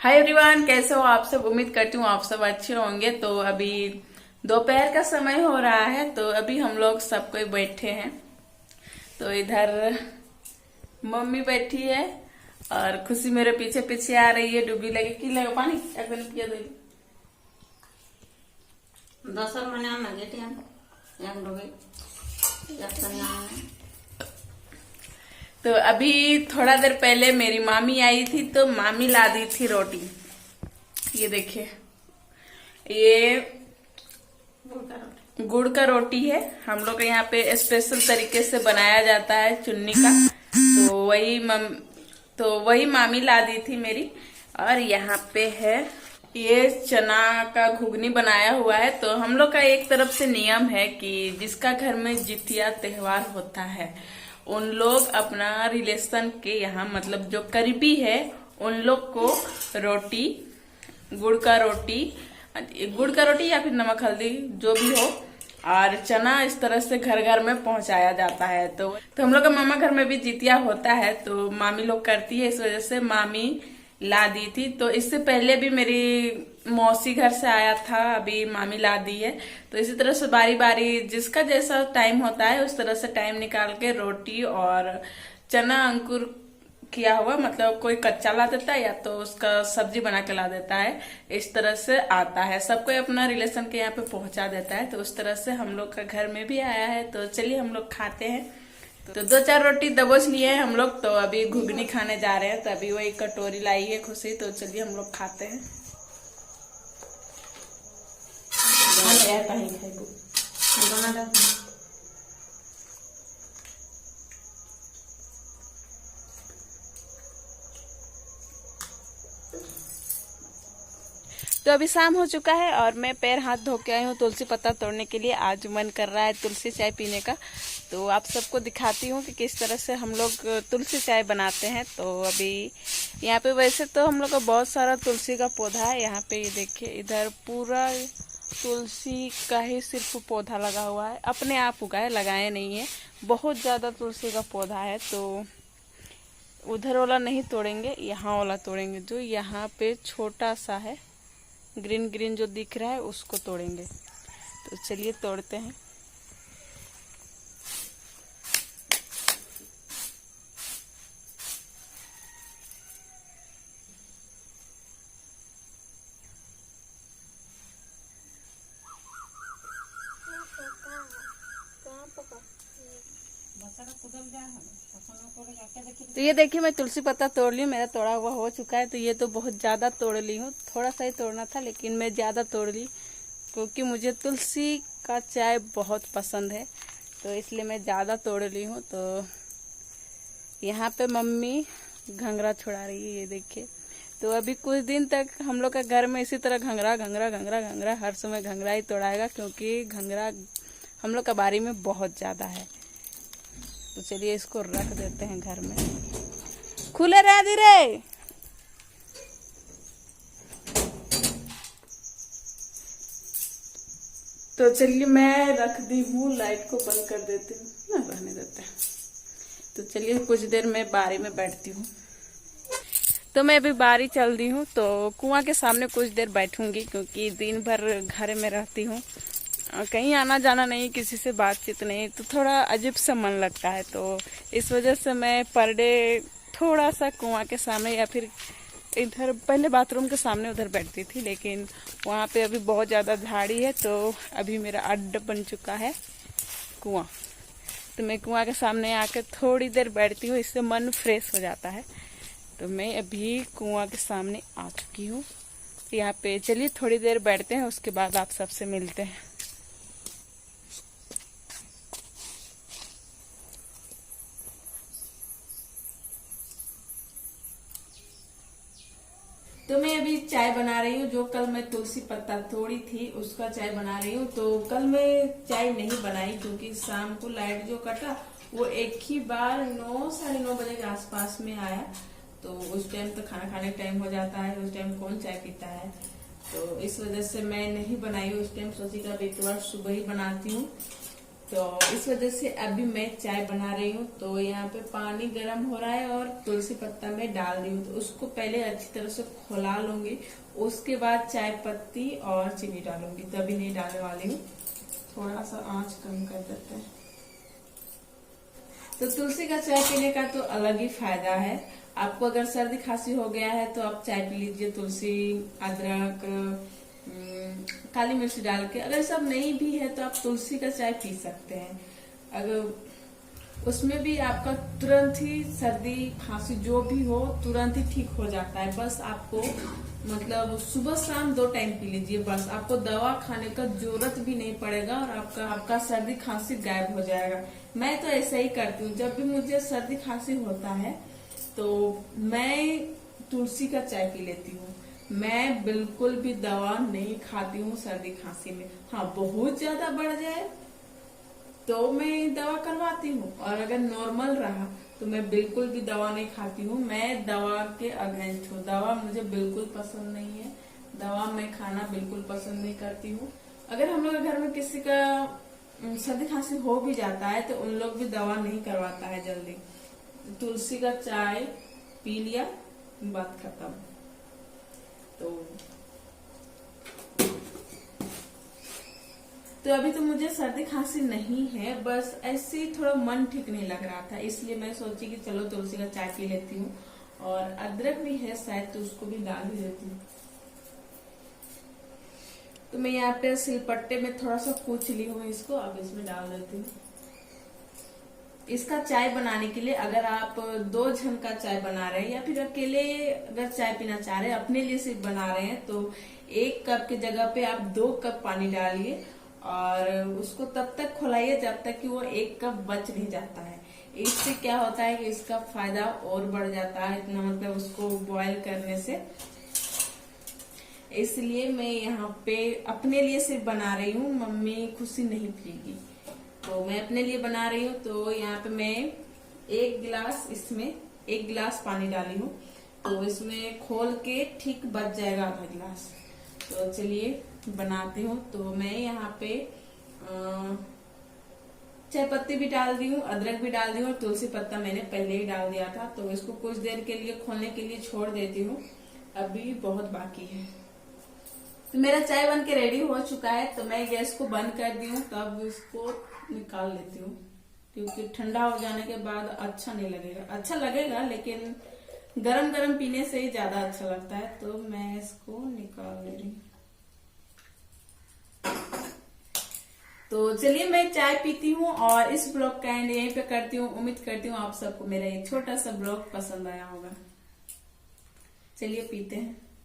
Hi everyone, कैसे हो आप सब। उम्मीद करती हूँ आप सब अच्छे होंगे। तो अभी दोपहर का समय हो रहा है, तो अभी हम लोग सब कोई बैठे हैं। तो इधर मम्मी बैठी है और खुशी मेरे पीछे पीछे आ रही है। डूबी लगे की लगा पानी एक दिन पिया दे। दोसर मने आम गेटी आम एक डोगे एक तनिया में। तो अभी थोड़ा देर पहले मेरी मामी आई थी, तो मामी ला दी थी रोटी। ये देखिए, ये गुड़ का रोटी है। हम लोग के यहाँ पे स्पेशल तरीके से बनाया जाता है चुन्नी का। तो वही मामी ला दी थी मेरी। और यहाँ पे है ये चना का घुगनी बनाया हुआ है। तो हम लोग का एक तरफ से नियम है कि जिसका घर में जितिया त्योहार होता है, उन लोग अपना रिलेशन के यहाँ मतलब जो करीबी है उन लोग को रोटी, गुड़ का रोटी या फिर नमक हल्दी जो भी हो, और चना इस तरह से घर घर में पहुंचाया जाता है। तो हम लोग का मामा घर में भी जितिया होता है, तो मामी लोग करती है, इस वजह से मामी ला दी थी। तो इससे पहले भी मेरी मौसी घर से आया था, अभी मामी ला दी है। तो इसी तरह से बारी बारी जिसका जैसा टाइम होता है उस तरह से टाइम निकाल के रोटी और चना अंकुर किया हुआ, मतलब कोई कच्चा ला देता है या तो उसका सब्जी बना के ला देता है। इस तरह से आता है, सबको अपना रिलेशन के यहाँ पे पहुंचा देता है। तो उस तरह से हम लोग का घर में भी आया है। तो चलिए हम लोग खाते हैं। तो 2-4 रोटी दबोच लिए हैं हम लोग। तो अभी घुगनी खाने जा रहे हैं। तो अभी वही कटोरी लाई है खुशी। तो चलिए हम लोग खाते हैं। तो अभी शाम हो चुका है और मैं पैर हाथ धो के आई हूँ तुलसी पत्ता तोड़ने के लिए। आज मन कर रहा है तुलसी चाय पीने का। तो आप सबको दिखाती हूँ कि किस तरह से हम लोग तुलसी चाय बनाते हैं। तो अभी यहाँ पे वैसे तो हम लोग का बहुत सारा तुलसी का पौधा है। यहाँ पे ये देखिए, इधर पूरा तुलसी का ही सिर्फ पौधा लगा हुआ है। अपने आप उगाए, लगाए नहीं है। बहुत ज़्यादा तुलसी का पौधा है। तो उधर वाला नहीं तोड़ेंगे, यहाँ वाला तोड़ेंगे। जो यहाँ पे छोटा सा है, ग्रीन ग्रीन जो दिख रहा है, उसको तोड़ेंगे। तो चलिए तोड़ते हैं। तो ये देखिए, मैं तुलसी पत्ता तोड़ ली, मेरा तोड़ा हुआ हो चुका है। तो ये तो बहुत ज़्यादा तोड़ ली हूँ, थोड़ा सा ही तोड़ना था लेकिन मैं ज़्यादा तोड़ ली, क्योंकि मुझे तुलसी का चाय बहुत पसंद है। तो इसलिए मैं ज़्यादा तोड़ ली हूँ। तो यहाँ पे मम्मी घंघरा छुड़ा रही है, ये देखिए। तो अभी कुछ दिन तक हम लोग का घर में इसी तरह घंघरा घंघरा घंघरा घंघरा हर समय घंघरा ही तोड़ाएगा, क्योंकि घंघरा हम लोग का बारी में बहुत ज़्यादा है। तो चलिए इसको रख देते हैं घर में। खुले रह दी रे। तो चलिए मैं रख दी हूँ, लाइट को बंद कर देती हूँ ना, रहने देते हैं। तो चलिए कुछ देर मैं बारी में बैठती हूँ। तो मैं अभी बारी चल दी हूँ, तो कुआं के सामने कुछ देर बैठूंगी, क्योंकि दिन भर घर में रहती हूँ, कहीं आना जाना नहीं, किसी से बातचीत नहीं, तो थोड़ा अजीब सा मन लगता है। तो इस वजह से मैं पर डे थोड़ा सा कुआं के सामने या फिर इधर पहले बाथरूम के सामने उधर बैठती थी, लेकिन वहाँ पे अभी बहुत ज़्यादा झाड़ी है। तो अभी मेरा अड्डा बन चुका है कुआं। तो मैं कुआं के सामने आकर थोड़ी देर बैठती हूँ, इससे मन फ्रेश हो जाता है। तो मैं अभी कुआं के सामने आ चुकी हूँ यहाँ पे। चलिए थोड़ी देर बैठते हैं, उसके बाद आप सबसे मिलते हैं। तो मैं अभी चाय बना रही हूँ। जो कल मैं तुलसी पत्ता तोड़ी थी उसका चाय बना रही हूँ। तो कल मैं चाय नहीं बनाई, क्योंकि शाम को लाइट जो कटा वो एक ही बार 9-9:30 बजे के आसपास में आया। तो उस टाइम तो खाना खाने का टाइम हो जाता है, उस टाइम कौन चाय पीता है। तो इस वजह से मैं नहीं बनाई उस टाइम। सोची का एक बार सुबह ही बनाती हूँ। तो इस वजह से अभी मैं चाय बना रही हूँ। तो यहाँ पे पानी गर्म हो रहा है और तुलसी पत्ता मैं डाल रही हूँ। तो उसको पहले अच्छी तरह से खौला लूंगी, उसके बाद चाय पत्ती और चीनी डालूंगी। तो अभी नहीं डालने वाली हूँ, थोड़ा सा आंच कम कर देते हैं। तो तुलसी का चाय पीने का तो अलग ही फायदा है। आपको अगर सर्दी खांसी हो गया है तो आप चाय पी लीजिए, तुलसी, अदरक, काली मिर्च डाल के। अगर सब नहीं भी है तो आप तुलसी का चाय पी सकते हैं। अगर उसमें भी आपका तुरंत ही सर्दी खांसी जो भी हो तुरंत ही ठीक हो जाता है। बस आपको मतलब सुबह शाम 2 टाइम पी लीजिए, बस आपको दवा खाने का जरूरत भी नहीं पड़ेगा और आपका सर्दी खांसी गायब हो जाएगा। मैं तो ऐसा ही करती हूँ, जब भी मुझे सर्दी खांसी होता है तो मैं तुलसी का चाय पी लेती हूँ। मैं बिल्कुल भी दवा नहीं खाती हूँ सर्दी खांसी में। हाँ, बहुत ज्यादा बढ़ जाए तो मैं दवा करवाती हूँ, और अगर नॉर्मल रहा तो मैं बिल्कुल भी दवा नहीं खाती हूँ। मैं दवा के अगेंस्ट हूँ, दवा मुझे बिल्कुल पसंद नहीं है, दवा मैं खाना बिल्कुल पसंद नहीं करती हूँ। अगर हम लोग घर में किसी का सर्दी खांसी हो भी जाता है तो उन लोग भी दवा नहीं करवाता है जल्दी। तुलसी का चाय पी लिया, बात खत्म। तो अभी तो मुझे सर्दी खांसी नहीं है, बस ऐसे ही थोड़ा मन ठीक नहीं लग रहा था, इसलिए मैं सोची कि चलो तुलसी का चाय पी लेती हूँ। और अदरक भी है शायद, तो उसको भी डाल ही देती हूँ। तो मैं यहाँ पे सिलपट्टे में थोड़ा सा कूच ली हूँ इसको, अब इसमें डाल देती हूँ। इसका चाय बनाने के लिए अगर आप 2 जन का चाय बना रहे हैं या फिर अकेले अगर चाय पीना चाह रहे हैं, अपने लिए सिर्फ बना रहे हैं, तो 1 कप की जगह पे आप 2 कप पानी डालिए और उसको तब तक खौलाइए जब तक कि वो 1 कप बच नहीं जाता है। इससे क्या होता है कि इसका फायदा और बढ़ जाता है, इतना मतलब उसको बॉयल करने से। इसलिए मैं यहाँ पे अपने लिए सिर्फ बना रही हूँ, मम्मी खुशी नहीं पिएगी, तो मैं अपने लिए बना रही हूँ। तो यहाँ पे मैं 1 गिलास, इसमें 1 गिलास पानी डाली हूँ, तो इसमें खोल के ठीक बच जाएगा आधा गिलास। तो चलिए बनाती हूँ। तो मैं यहाँ पे चाय पत्ती भी डाल दी हूँ, अदरक भी डाल दी हूँ और तुलसी पत्ता मैंने पहले ही डाल दिया था। तो इसको कुछ देर के लिए खोलने के लिए छोड़ देती हूँ, अभी बहुत बाकी है। तो मेरा चाय बन के रेडी हो चुका है, तो मैं गैस को बंद कर दी हूँ। तब इसको निकाल लेती हूँ, क्योंकि ठंडा हो जाने के बाद अच्छा नहीं लगेगा। अच्छा लगेगा लेकिन गरम गरम पीने से ही ज्यादा अच्छा लगता है। तो मैं इसको निकाल ले रही हूँ। तो चलिए मैं चाय पीती हूँ और इस ब्लॉग का एंड यहीं पे करती हूँ। उम्मीद करती हूँ आप सबको मेरा ये छोटा सा ब्लॉग पसंद आया होगा। चलिए पीते हैं।